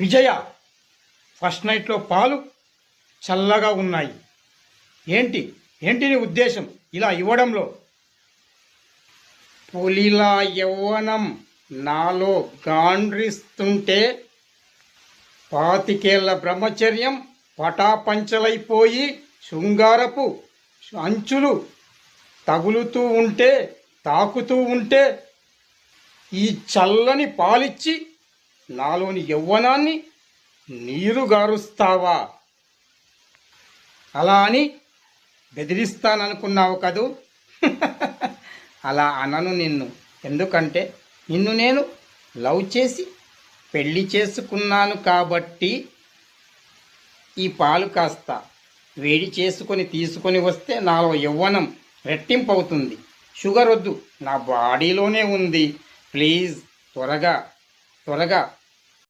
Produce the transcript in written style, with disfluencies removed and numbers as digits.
విజయ, first నైట్లో పాలు చల్లగా ఉన్నాయి. ఏంటి ఏంటి నీ ఉద్దేశం ఇలా ఇవ్వడంలో? పులిలా యవ్వనం నాలో గాండ్రిస్తుంటే 25 బ్రహ్మచర్యం పటాపంచలైపోయి శృంగారపు అంచులు తగులుతూ ఉంటే, తాకుతూ ఉంటే ఈ చల్లని పాలిచ్చి నాలోని యవ్వనాన్ని నీరు గారుస్తావా? అలా అని బెదిరిస్తాననుకున్నావు కదూ? అలా అనను నిన్ను. ఎందుకంటే నిన్ను నేను లవ్ చేసి పెళ్లి చేసుకున్నాను కాబట్టి. ఈ పాలు కాస్త వేడి చేసుకొని తీసుకొని వస్తే నాలో యవ్వనం రెట్టింపు అవుతుంది. షుగర్ వద్దు, నా బాడీలోనే ఉంది. ప్లీజ్ త్వరగా త్వరగా